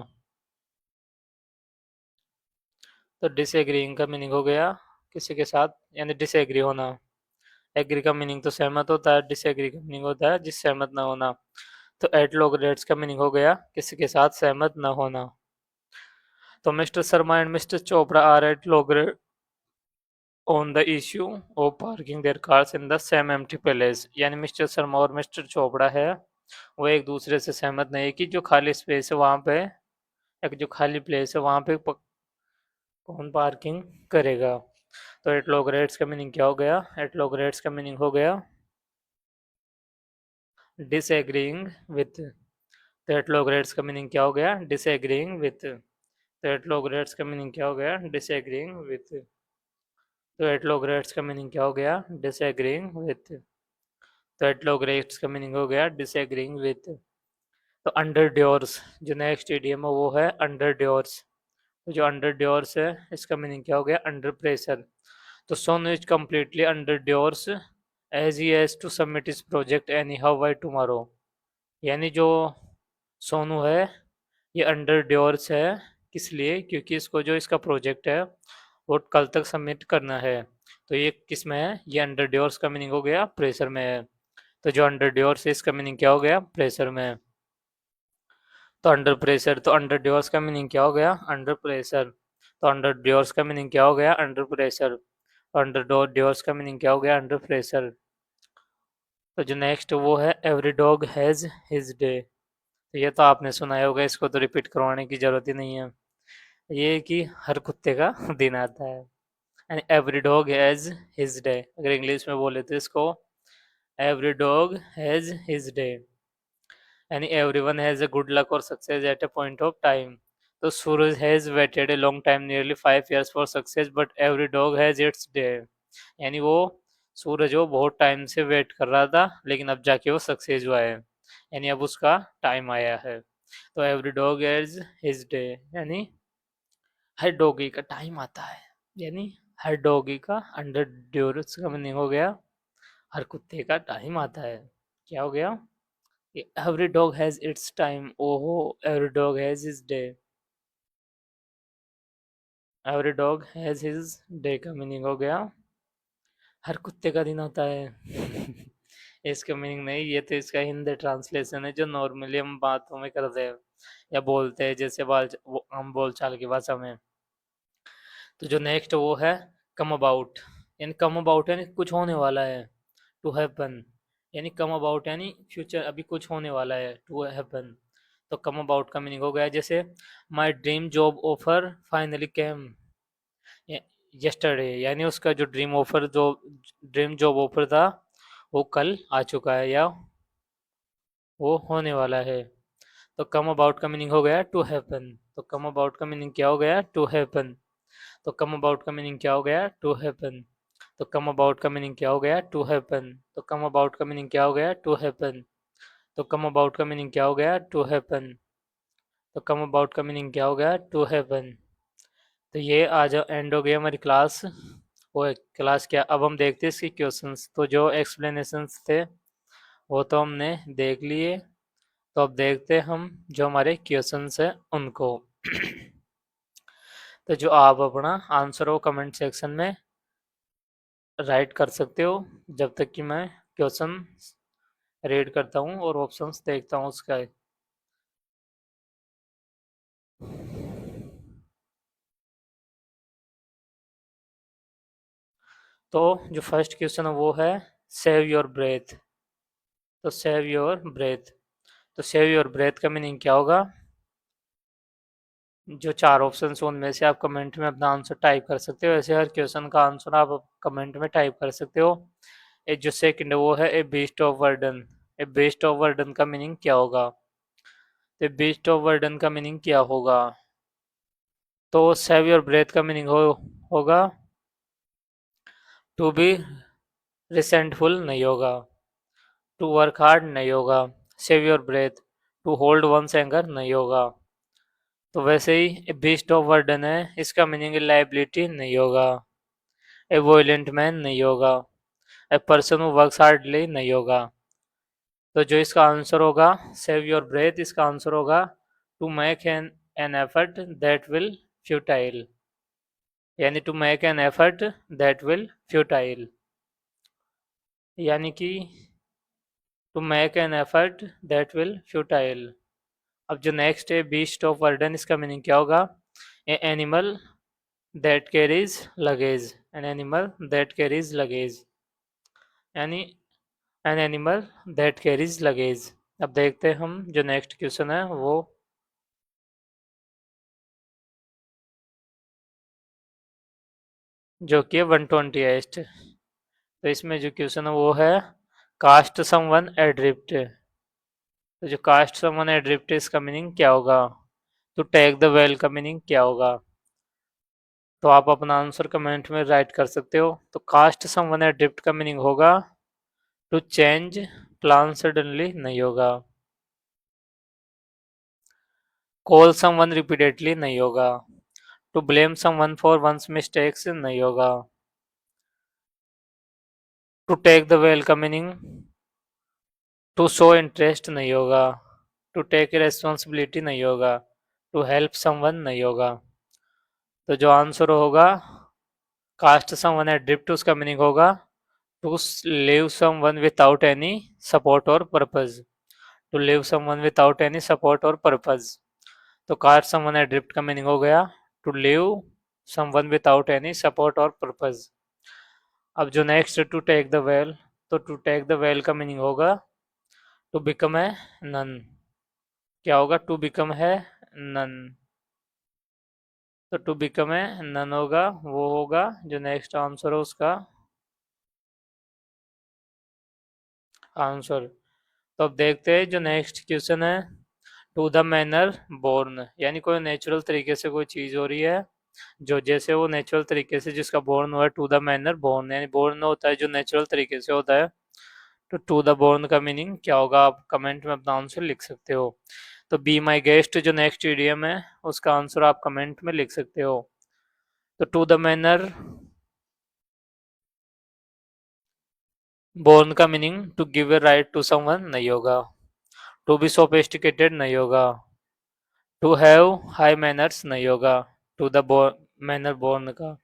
A: तो डिसएग्रीइंग का मीनिंग हो गया किसी के साथ यानी डिसएग्री होना। एग्री का मीनिंग तो सहमत होता है, डिसएग्री का मीनिंग होता है जिस सहमत ना होना। तो एट लॉगरहेड्स का मीनिंग हो गया किसी के साथ सहमत न होना। तो mister Sharma and mister Chopra are at loggerhead on the issue of parking their cars in the same empty palace, यानी मिस्टर शर्मा और मिस्टर चोपड़ा है वो एक दूसरे से सहमत नहीं है कि जो खाली स्पेस है वहाँ पे, एक जो खाली प्लेस है वहाँ पे कौन पार्किंग करेगा। तो एट लॉगरहेड्स का मीनिंग क्या हो गया? एट लॉगरहेड्स का मीनिंग हो गया डिसएग्रीइंग विथ। तो एट लॉगरहेड्स का मीनिंग क्या हो गया? Disagreeing with. तो एट लॉगरहेड्स का मीनिंग क्या हो गया? Disagreeing with. तो एट लॉगरहेड्स का मीनिंग क्या हो गया? Disagreeing with. तो एट लॉगरहेड्स का मीनिंग हो गया डिसएग्रीइंग विथ। तो अंडर ड्योर्स, जो नेक्स्ट इडियम है वो है अंडर ड्योर्स। तो जो अंडर ड्योर्स है इसका मीनिंग क्या हो गया? Under pressure. तो Sonu is completely under duress as he has to submit his project anyhow by tomorrow, यानी जो सोनू है ये अंडर ड्योर्स है, किस लिए? क्योंकि इसको जो इसका प्रोजेक्ट है वो कल तक सबमिट करना है। तो ये किस में है? ये अंडर ड्योर्स का मीनिंग हो गया प्रेशर में है। तो जो अंडर ड्योर्स है इसका मीनिंग क्या हो गया? प्रेशर में है। तो अंडर प्रेशर, तो अंडर ड्योर्स का मीनिंग क्या हो गया? Under pressure. तो अंडर ड्योर्स का मीनिंग क्या हो गया? Under pressure. अंडर ड्योर्स का मीनिंग क्या हो गया? Under pressure. तो जो नेक्स्ट वो है every dog has his day. तो ये तो आपने सुना ही होगा, इसको तो रिपीट करवाने की जरूरत ही नहीं है। ये कि हर कुत्ते का दिन आता है, every dog has his day. अगर इंग्लिश में बोले तो इसको every dog has his day, यानी everyone has a good luck और success at a point of time. तो Suraj has waited a long time nearly 5 years for success but every dog has its day, यानी वो सूरज वो बहुत time से wait कर रहा था लेकिन अब जाके वो सक्सेस हुआ है, यानी अब उसका टाइम आया है। तो every dog has his day, यानी हर डॉगी का टाइम आता है, यानी हर डॉगी का अंडर ड्यूरेस का मीनिंग हो गया हर कुत्ते का टाइम आता है। क्या हो गया? Every dog has its time, ओहो every dog has his day, every dog has his day का मीनिंग हो गया हर कुत्ते का दिन होता है। इसका मीनिंग नहीं, ये तो इसका हिंदी ट्रांसलेशन है जो नॉर्मली हम बातों में करते हैं या बोलते हैं, जैसे हम बोलचाल की भाषा में। तो जो नेक्स्ट वो है कम अबाउट, यानी कम अबाउट यानी कुछ होने वाला है। टू हैपन, यानी कम अबाउट यानी फ्यूचर, अभी कुछ होने वाला है। टू हैपन, तो कम अबाउट का मीनिंग हो गया जैसे my dream job offer finally came yesterday, यानी उसका जो ड्रीम जॉब ऑफर था वो कल आ चुका है या वो होने वाला है। तो कम अबाउट का मीनिंग हो गया टू हैपन। तो कम अबाउट का मीनिंग क्या हो गया? To happen. तो कम अबाउट का मीनिंग क्या हो गया? To happen. तो कम अबाउट का मीनिंग क्या हो गया? To happen. तो कम अबाउट का मीनिंग क्या हो गया? To happen. तो कम अबाउट का मीनिंग क्या हो गया? To happen. तो कम अबाउट का मीनिंग क्या हो गया? To happen. तो ये आज एंड हो गई हमारी क्लास। वो क्लास क्या, अब हम देखते हैं इसके क्वेश्चंस। तो जो एक्सप्लेनेशंस थे वो तो हमने देख लिए, तो अब देखते हैं हम जो हमारे क्वेश्चंस हैं उनको। तो जो आप अपना आंसर हो कमेंट सेक्शन में राइट कर सकते हो जब तक कि मैं क्वेश्चन रीड करता हूँ और ऑप्शंस देखता हूँ उसका। तो जो फर्स्ट क्वेश्चन है वो है सेव योर ब्रेथ। तो सेव योर ब्रेथ, तो सेव योर ब्रेथ का मीनिंग क्या होगा? जो चार ऑप्शन है उनमें से आप कमेंट में अपना आंसर टाइप कर सकते हो। ऐसे हर क्वेश्चन का आंसर आप कमेंट में टाइप कर सकते हो। एक जो सेकंड है वो है a beast of burden. A beast of burden का मीनिंग क्या होगा? तो बीस्ट ऑफ वर्डन का मीनिंग क्या होगा? तो सेव योर ब्रेथ का मीनिंग होगा टू बी रिसेंटफुल नहीं होगा, टू वर्क हार्ड नहीं होगा, save your breath to hold one's anger नहीं होगा। तो वैसे ही ए बीस्ट ऑफ वर्डन है, इसका मीनिंग लाइबिलिटी नहीं होगा, ए वोलेंट मैन नहीं होगा, a person who works hardly नहीं होगा। तो जो इसका आंसर होगा सेव योर ब्रेथ, इसका आंसर होगा to make an effort that will futile, यानी to make an effort that will futile, यानी कि to make an effort that will futile. अब जो नेक्स्ट है बीस्ट ऑफ वर्डन, इसका मीनिंग क्या होगा? A animal that carries luggage, an animal that carries luggage, यानी an animal that carries luggage. अब देखते हैं हम जो नेक्स्ट क्वेश्चन है वो, जो कि 120th। तो इसमें जो क्वेश्चन है वो है कास्ट समवन एड्रिफ्ट। तो जो कास्ट समवन एड्रिफ्ट इसका मीनिंग क्या होगा? तो टेक द वेल का मीनिंग क्या होगा? तो आप अपना आंसर कमेंट में राइट कर सकते हो। तो कास्ट समवन एड्रिफ्ट का मीनिंग होगा टू चेंज प्लान सडनली नहीं होगा, कॉल समवन रिपीटेडली नहीं होगा, to blame someone for one's mistakes नहीं होगा, टू टेक द वेल का मीनिंग टू शो इंटरेस्ट नहीं होगा, टू टेक रेस्पॉन्सिबिलिटी नहीं होगा, टू हेल्प समवन नहीं होगा। तो जो आंसर होगा कास्ट समवन एड्रिफ्ट, उसका मीनिंग होगा to leave someone without any support और purpose, to leave someone without any support और पर्पज। तो कास्ट समवन एड्रिफ्ट का मीनिंग हो गया to leave someone without any support और पर्पज। अब जो next to take the veil, तो टू टेक द वेल का मीनिंग होगा टू बिकम ए नन। क्या होगा? टू बिकम है नन। तो टू बिकम ए नन होगा, वो होगा जो नेक्स्ट आंसर हो उसका आंसर। तो अब देखते हैं जो नेक्स्ट क्वेश्चन है, टू द मैनर बोर्न, यानी कोई नेचुरल तरीके से कोई चीज हो रही है, जो जैसे वो नेचुरल तरीके से जिसका बोर्न हुआ है, टू द मैनर बोर्न, यानी बोर्न होता है जो नेचुरल तरीके से होता है। तो टू द बोर्न का मीनिंग क्या होगा, आप कमेंट में अपना आंसर लिख सकते हो। तो बी माई गेस्ट जो नेक्स्ट ईडियम है, उसका आंसर आप कमेंट में लिख सकते हो। तो टू द मैनर बोर्न का meaning to give a right to someone नहीं होगा, टू बी सोफिस्टिकेटेड नहीं होगा, टू हैव हाई मैनर्स नहीं होगा, टू द मैनर बोर्न का।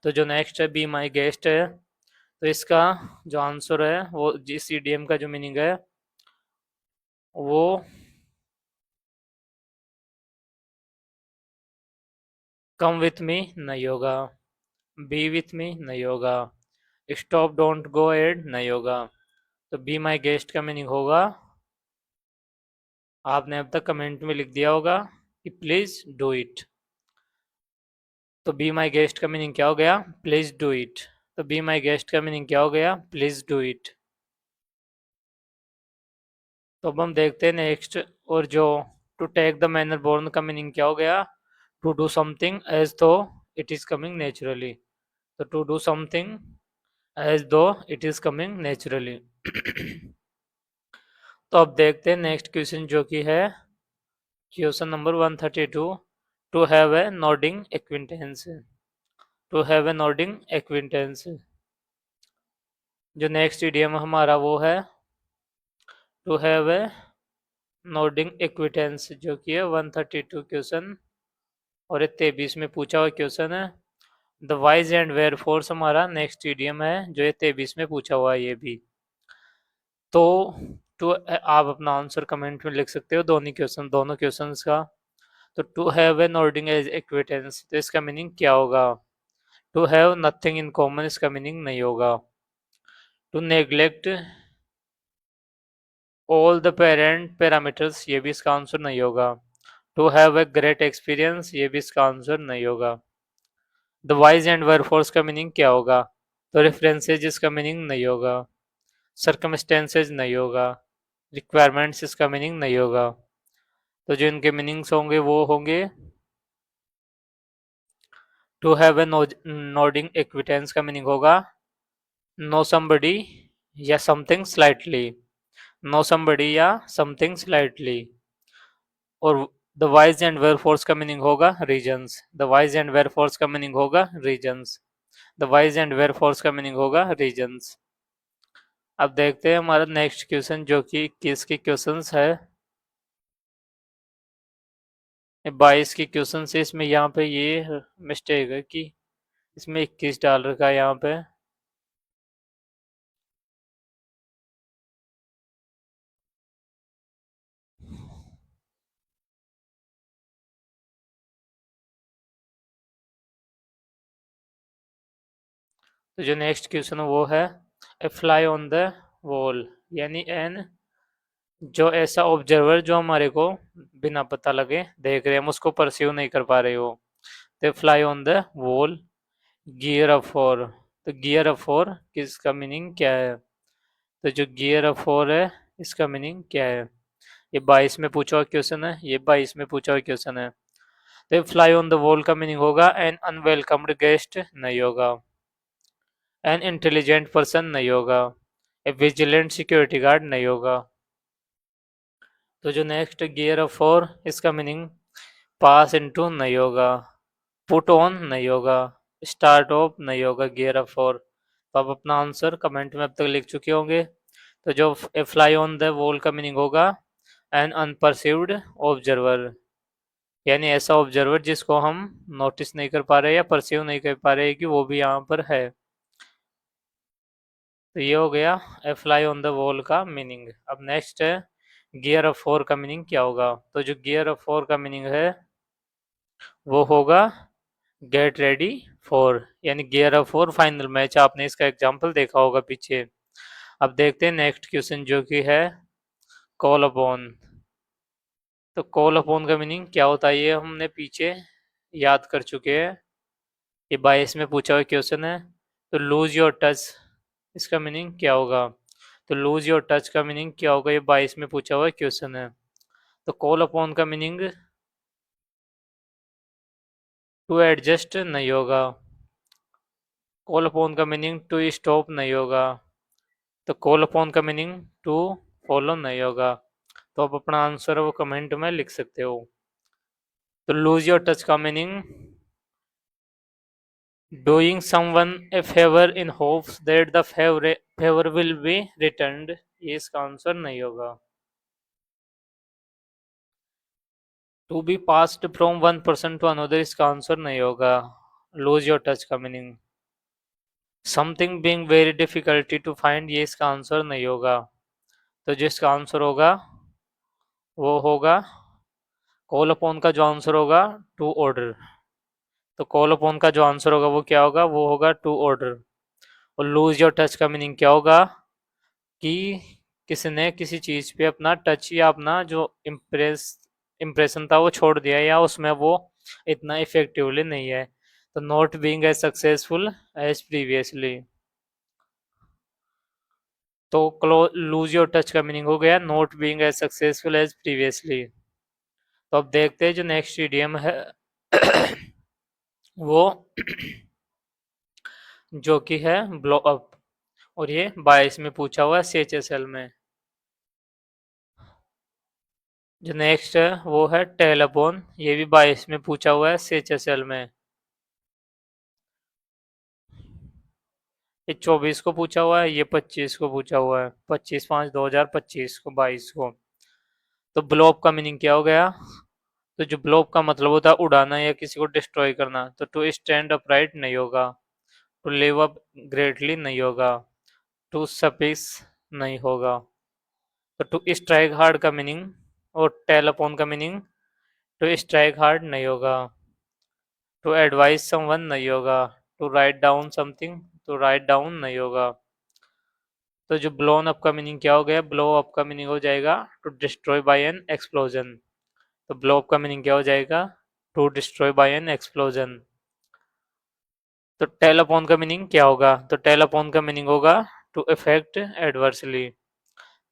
A: तो जो नेक्स्ट है बी माई गेस्ट है, तो इसका जो आंसर है वो जिस ईडीएम का जो मीनिंग है वो कम विथ मी नहीं होगा, बी विथ मी नहीं होगा, स्टॉप डोंट गो एड नहीं होगा। तो बी माई गेस्ट का मीनिंग होगा, आपने अब तक कमेंट में लिख दिया होगा कि प्लीज डू इट। तो बी माई गेस्ट का मीनिंग क्या हो गया, प्लीज डू इट। तो बी माई गेस्ट का मीनिंग क्या हो गया, प्लीज डू इट। तो अब हम देखते हैं नेक्स्ट, और जो to take the manner born का मीनिंग क्या हो गया, to do something as though it is coming naturally. तो to do something as though it is coming naturally. तो अब देखते हैं नेक्स्ट क्वेश्चन जो कि है question number 132, to have a nodding acquaintance. To have a nodding acquaintance, जो next idiom हमारा वो है to have a nodding acquaintance, जो कि है 132 क्वेश्चन, और ये 23 में पूछा हुआ क्वेश्चन है। The whys and wherefores हमारा नेक्स्ट ईडियम है, जो ये 23 में पूछा हुआ है ये भी। तो आप अपना आंसर कमेंट में लिख सकते हो दोनों क्वेश्चंस का। तो to have an ordinary acquaintance, तो इसका मीनिंग क्या होगा, to have nothing in common, इसका मीनिंग नहीं होगा। To neglect all the parent parameters, ये भी इसका आंसर नहीं होगा। To have a great experience, ये भी इसका आंसर नहीं होगा। The whys and wherefores का मीनिंग क्या होगा, तो रेफरेंसेज इसका मीनिंग नहीं होगा, सर्कमस्टेंसेज नहीं होगा, रिक्वायरमेंट्स इसका मीनिंग नहीं होगा। तो जो इनके मीनिंग्स होंगे वो होंगे, to have a nodding acquaintance का मीनिंग होगा नो समबडी या समथिंग स्लाइटली, नो समबडी या समथिंग स्लाइटली। और the whys and wherefores का मीनिंग होगा reasons, the whys and wherefores का मीनिंग होगा reasons, the whys and wherefores का मीनिंग होगा रीजंस। अब देखते हैं हमारा नेक्स्ट क्वेश्चन जो कि 21 की क्वेश्चंस है, 22 की क्वेश्चन से, इसमें यहाँ पे ये मिस्टेक है कि इसमें 21 डाल रखा है यहाँ पे। तो जो नेक्स्ट क्वेश्चन है वो है a fly on the wall, यानी एन जो ऐसा ऑब्जर्वर जो हमारे को बिना पता लगे देख रहे हैं, हम उसको परसीव नहीं कर पा रहे हो। तो fly on the wall gear up for, तो गियर अप फॉर किसका मीनिंग क्या है, तो जो गियर अप फॉर है इसका मीनिंग क्या है। ये 22 में पूछा हुआ क्वेश्चन है, ये 22 में पूछा हुआ क्वेश्चन है। तो फ्लाई ऑन द वॉल का मीनिंग होगा एन अनवेलकम्ड गेस्ट नहीं होगा, एन इंटेलिजेंट पर्सन नहीं होगा, ए विजिलेंट सिक्योरिटी गार्ड नहीं होगा। तो जो नेक्स्ट गियर अप फॉर, इसका मीनिंग पास इनटू नहीं होगा, पुट ऑन नहीं होगा, स्टार्ट ऑफ नहीं होगा गियर अप फॉर। तो आप अपना आंसर कमेंट में अब तक लिख चुके होंगे। तो जो ए फ्लाई ऑन द वॉल का मीनिंग होगा एन अनपरसीव्ड ऑब्जर्वर, यानी ऐसा ऑब्जर्वर जिसको हम नोटिस नहीं कर पा रहे या परसीव नहीं कर पा रहे कि वो भी यहाँ पर है। तो ये हो गया ए फ्लाई ऑन द वॉल का मीनिंग। अब नेक्स्ट है गियर अप फोर का मीनिंग क्या होगा, तो जो गियर अप फोर का मीनिंग है वो होगा गेट रेडी फॉर, यानी gear up for final match, आपने इसका एग्जाम्पल देखा होगा पीछे। अब देखते हैं नेक्स्ट क्वेश्चन जो कि है कॉल अपॉन। तो कॉल अपॉन का मीनिंग क्या होता है ये हमने पीछे याद कर चुके हैं, ये 22 में पूछा हुआ क्वेश्चन है। तो लूज योर टच, इसका मीनिंग क्या होगा, तो लूज योर टच का मीनिंग क्या होगा, ये 22 में पूछा हुआ क्वेश्चन है। तो कॉल अपॉन का मीनिंग टू एडजस्ट नहीं होगा। कॉल अपॉन का मीनिंग टू स्टॉप नहीं होगा। तो कॉल अपॉन का मीनिंग टू फॉलो नहीं होगा। तो आप अपना आंसर वो कमेंट में लिख सकते हो। तो लूज योर टच का meaning doing someone a favour in hopes that the favour will be returned, ये इसका आंसर नहीं होगा। To be passed from one person to another, इसका आंसर नहीं होगा। लूज योर टच का meaning something being very difficulty to find, ये इसका आंसर नहीं होगा। तो जिसका आंसर होगा वो होगा कॉल अपॉन का जो आंसर होगा टू ऑर्डर। तो कॉल अपॉन का जो आंसर होगा वो क्या होगा, वो होगा टू ऑर्डर। और लूज योर टच का मीनिंग क्या होगा कि किसने किसी चीज पे अपना टच या अपना जो इम्प्रेशन था वो छोड़ दिया, या उसमें वो इतना इफेक्टिवली नहीं है। तो not being as successful as previously. तो लूज योर टच का मीनिंग हो गया not being as successful as previously. तो अब देखते हैं जो नेक्स्ट इडियम है वो जो कि है ब्लो अप। और ये 22 में पूछा हुआ है CHSL में। जो नेक्स्ट है वो है टेल अपॉन, ये भी 22 में पूछा हुआ है CHSL में। ये 24 को पूछा हुआ है, ये 25 को पूछा हुआ है, 25/5/2025 को, 22 को। तो ब्लोप का मीनिंग क्या हो गया, तो जो ब्लोप का मतलब होता है उड़ाना या किसी को डिस्ट्रॉय करना। तो टू स्टैंड अपराइट नहीं होगा, टू लिव अप ग्रेटली नहीं होगा, टू सफिक्स नहीं होगा। तो टू स्ट्राइक हार्ड का मीनिंग और टेल अपॉन का मीनिंग टू स्ट्राइक हार्ड नहीं होगा, टू एडवाइज समवन नहीं होगा, to write down something, to write down नहीं होगा। तो जो ब्लोन अप का मीनिंग क्या हो गया, ब्लो अप का मीनिंग हो जाएगा to destroy by an explosion. तो ब्लो अप का मीनिंग क्या हो जाएगा, to destroy by an explosion. तो टेल अपॉन का मीनिंग क्या होगा, तो टेल अपॉन का मीनिंग होगा टू इफेक्ट एडवर्सली।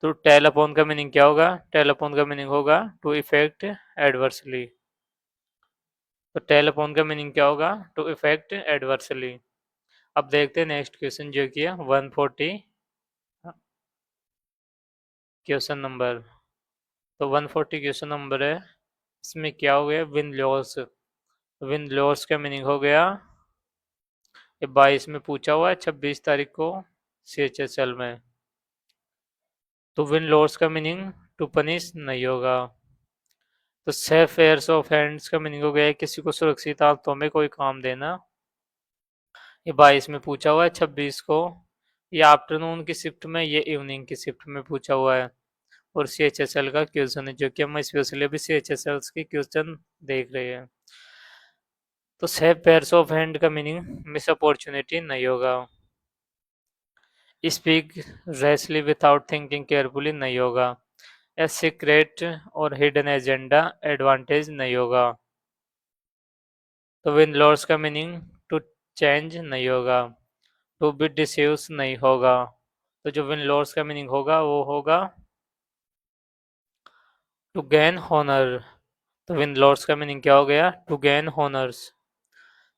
A: तो टेल अपॉन का मीनिंग क्या होगा, टेल अपॉन का मीनिंग होगा टू इफेक्ट एडवर्सली। तो टेल अपॉन का मीनिंग क्या होगा, टू इफेक्ट एडवर्सली। अब देखते हैं नेक्स्ट क्वेश्चन जो कि है 140 क्वेश्चन नंबर। तो 140 क्वेश्चन नंबर है, इसमें क्या हो गया, विन लॉस। विन लॉस का मीनिंग हो गया, ये 22 में पूछा हुआ है 26 तारीख को CHSL में। तो विन लॉस का मीनिंग टू पनिश नहीं होगा। तो सेफ एयर्स ऑफ हैंड्स का मीनिंग हो गया है किसी को सुरक्षित हाथों में कोई काम देना। ये 22 में पूछा हुआ है 26 को। ये आफ्टरनून की शिफ्ट में, ये इवनिंग की शिफ्ट में पूछा हुआ है। और CHSL का क्वेश्चन है जो कि हम स्पेशली अभी CHSL की क्वेश्चन देख रहे हैं। तो सेफ पेयर्स ऑफ हैंड का मीनिंग मिस अपॉर्चुनिटी नहीं होगा। Speak rashly without thinking carefully नहीं होगा। ए सीक्रेट और हिडन एजेंडा एडवांटेज नहीं होगा। तो विन लॉस का मीनिंग टू चेंज नहीं होगा, टू बी डिस्यूज नहीं होगा। तो जो विन लॉस का मीनिंग होगा वो होगा टू गेन हॉनर। तो विन लॉस का मीनिंग क्या हो गया, टू गेन हॉनर्स।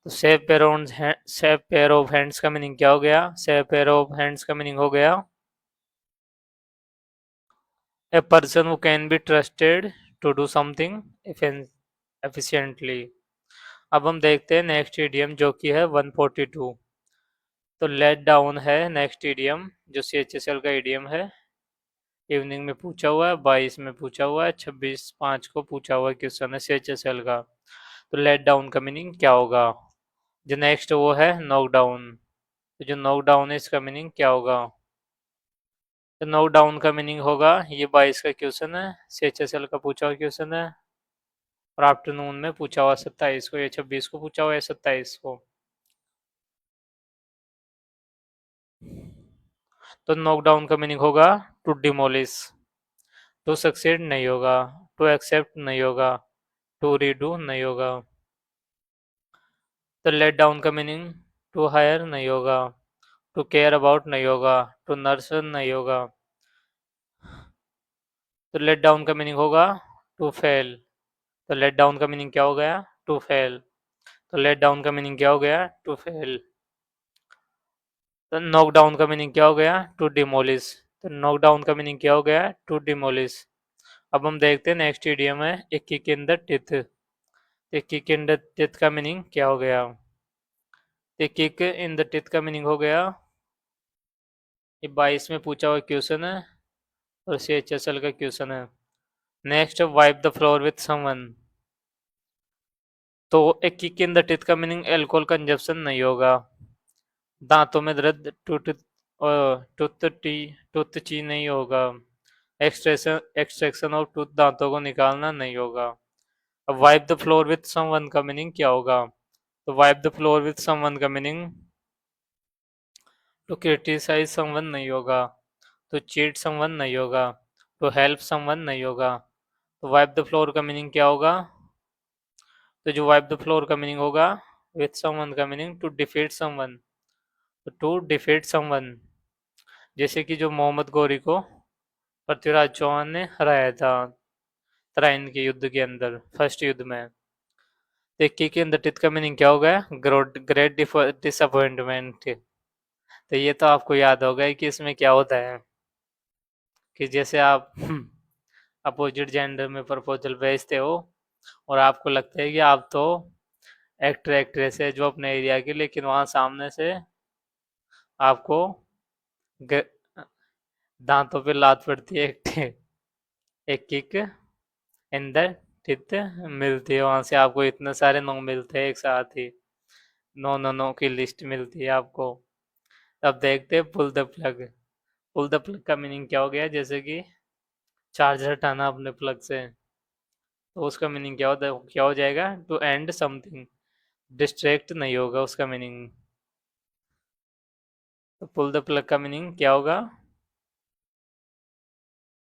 A: तो सेव पेयर ऑफ हैंड्स का मीनिंग क्या हो गया, सेव पेयर ऑफ हैंड्स का मीनिंग हो गया a person who can be trusted to do something efficiently. अब हम देखते हैं नेक्स्ट इडियम जो कि है 142। तो लेट डाउन है नेक्स्ट इडियम जो CHSL का इडियम है। इवनिंग में पूछा हुआ है, 22 में पूछा हुआ है, 26/5 को पूछा हुआ है क्वेश्चन है CHSL का। तो लेट डाउन का मीनिंग क्या होगा, जो नेक्स्ट वो है नॉक डाउन। तो जो नॉक डाउन है इसका मीनिंग क्या होगा, तो नॉक डाउन का मीनिंग होगा, ये 22 का क्वेश्चन है, CHSL का पूछा हुआ क्वेश्चन है। और आफ्टरनून में पूछा हुआ 27 को, या 26 को पूछा हुआ है, 27 को। तो नॉकडाउन का मीनिंग होगा टू डिमोलिश। टू सक्सीड नहीं होगा, टू एक्सेप्ट नहीं होगा, टू रीडू नहीं होगा। तो लेट डाउन का मीनिंग टू हायर नहीं होगा, टू केयर अबाउट नहीं होगा, टू नर्स नहीं होगा। तो लेट डाउन का मीनिंग होगा टू फेल। तो लेट डाउन का मीनिंग क्या हो गया? To fail. तो लेट डाउन का मीनिंग क्या हो गया? To fail. तो नॉक डाउन का मीनिंग क्या हो गया? To demolish. तो नॉक डाउन का मीनिंग क्या हो गया? To demolish. अब हम देखते हैं नेक्स्ट इडियम है a kick in the teeth. A kick in the teeth का मीनिंग क्या हो गया? ए किक इन द टिथ का मीनिंग हो गया, ये 22 में पूछा हुआ क्वेश्चन है और CHSL का क्वेश्चन है। Next, wipe the floor with someone. तो एक किक इन द टिथ का मीनिंग एल्कोहल कंजप्शन नहीं होगा। दांतों में दर्द, टूथ टी टूथ ची नहीं होगा। एक्सट्रैक्शन एक्सट्रैक्शन ऑफ टूथ, दांतों को निकालना नहीं होगा। अब wipe the floor with someone का मीनिंग क्या होगा? तो wipe the floor with someone का मीनिंग टू क्रिटिसाइज समवन नहीं होगा, टू चीट समवन नहीं होगा, टू हेल्प समवन नहीं होगा। तो वाइप द फ्लोर का मीनिंग क्या होगा? तो जो वाइप द फ्लोर का मीनिंग होगा विथ समवन का मीनिंग टू डिफीट समवन। तो टू डिफीट समवन, जैसे कि जो मोहम्मद गौरी को पृथ्वीराज चौहान ने हराया था तराइन के युद्ध के अंदर, फर्स्ट युद्ध में। तो किक इन द टिथ का मीनिंग क्या हो गया? Great disappointment. तो ये तो आपको याद होगा कि इसमें क्या होता है कि जैसे आप अपोजिट जेंडर में प्रपोजल भेजते हो और आपको लगता है कि आप तो एक्टर एक्ट्रेस है जो अपने एरिया के, लेकिन वहां सामने से आपको ग- दांतों पे लात पड़ती है, एक किक इन द टिथ मिलती है, वहां से आपको इतने सारे नो मिलते हैं एक साथ ही, नो नो नो की लिस्ट मिलती है आपको। अब देखते हैं pull the plug. Pull the plug का मीनिंग क्या हो गया? जैसे कि चार्जर हटाना अपने प्लग से, तो उसका मीनिंग क्या हो जाएगा? To end something. डिस्ट्रैक्ट नहीं होगा उसका मीनिंग। तो पुल द प्लग का मीनिंग क्या होगा?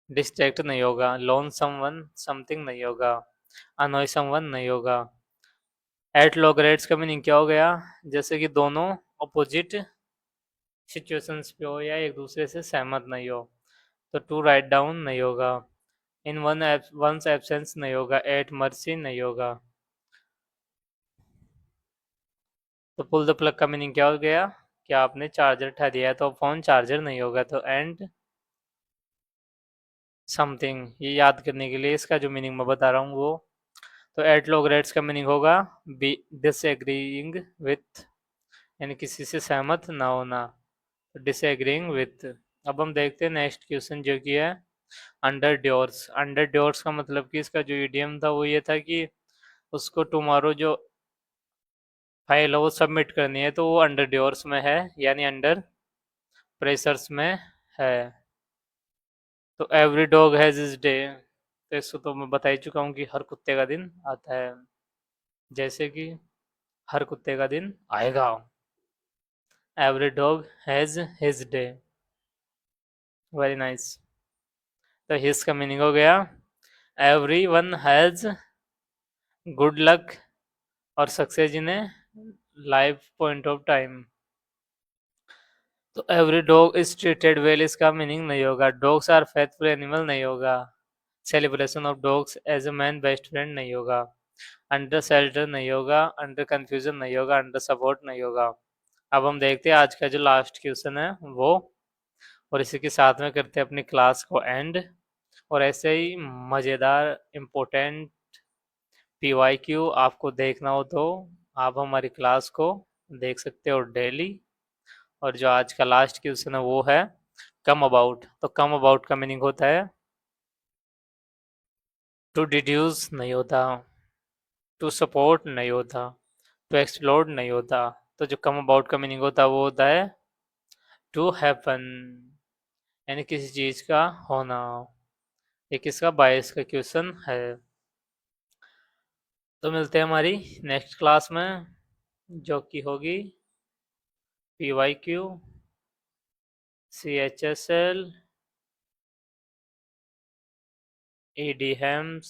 A: डिस्ट्रैक्ट नहीं होगा। लोन समवन समथिंग नहीं होगा। अनोय समवन नहीं होगा। एट लॉगरेट्स का मीनिंग क्या हो गया? जैसे कि दोनों अपोजिट सिचुएशंस पे हो या एक दूसरे से सहमत नहीं हो। तो टू राइट डाउन नहीं होगा। इन वंस एब्सेंस नहीं होगा। एट मर्सी नहीं होगा। तो पुल द प्लग का मीनिंग क्या हो गया? क्या आपने चार्जर उठा दिया है तो फोन चार्जर नहीं होगा। तो एंड समथिंग, ये याद करने के लिए इसका जो मीनिंग मैं बता रहा हूँ वो। तो एट लॉगरेट्स का मीनिंग होगा बी डिसएग्रीइंग विथ, यानी किसी से सहमत ना होना। Disagreeing with. अब हम देखते हैं नेक्स्ट क्वेश्चन जो कि है अंडर ड्योर्स। अंडर ड्योर्स का मतलब कि इसका जो इडियम था वो ये था कि उसको टुमारो जो फाइल है वो सबमिट करनी है, तो वो अंडर ड्योर्स में है, यानी अंडर प्रेशर्स में है। तो every dog has is day, तो इसको तो मैं बता ही चुका हूँ कि हर कुत्ते का दिन आता है, जैसे कि हर कुत्ते का दिन आएगा। Every dog has his day. Very nice. तो हिज का मीनिंग हो गया every one has good luck और success in a life point of time. तो every dog is treated well, इसका मीनिंग नहीं होगा। डॉग्स आर फेथफुल एनिमल नहीं होगा। Celebration of dogs as a man best friend नहीं होगा। अंडर शेल्टर नहीं होगा। अंडर कंफ्यूजन नहीं होगा। अंडर सपोर्ट नहीं होगा। अब हम देखते हैं आज का जो लास्ट क्वेश्चन है वो, और इसी के साथ में करते हैं अपनी क्लास को एंड। और ऐसे ही मज़ेदार इम्पोर्टेंट PYQ आपको देखना हो तो आप हमारी क्लास को देख सकते हो डेली। और जो आज का लास्ट क्वेश्चन है वो है कम अबाउट। तो कम अबाउट का मीनिंग होता है टू डिड्यूस नहीं होता, टू सपोर्ट नहीं होता, टू एक्सप्लोर नहीं होता। तो जो कम अबाउट का मीनिंग होता है वो होता है टू हैपन, यानी किसी चीज का होना। ये किसका? 22 का क्वेश्चन है। तो मिलते हैं हमारी नेक्स्ट क्लास में जो कि होगी PYQ CHSL EDHEMS,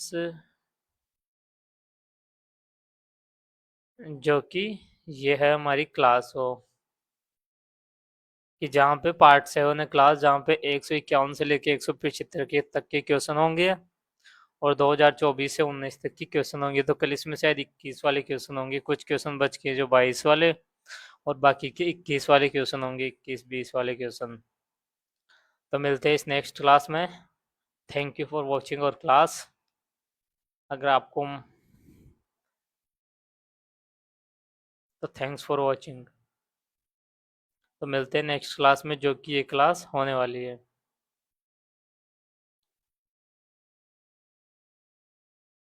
A: जो कि ये है हमारी क्लास हो। कि जहाँ पे पार्ट 7 है क्लास, जहाँ पे 151 से लेके 175 के तक के क्वेश्चन होंगे, और 2024 से 19 तक की क्वेश्चन होंगे। तो कल इसमें शायद 21 वाले क्वेश्चन होंगे, कुछ क्वेश्चन बच के जो 22 वाले, और बाकी के 21 वाले क्वेश्चन होंगे, 21-20 वाले क्वेश्चन। तो मिलते हैं इस नेक्स्ट क्लास में। थैंक यू फॉर वॉचिंग और क्लास। अगर आपको, तो थैंक्स फॉर वॉचिंग। तो मिलते हैं नेक्स्ट क्लास में, जो कि ये क्लास होने वाली है।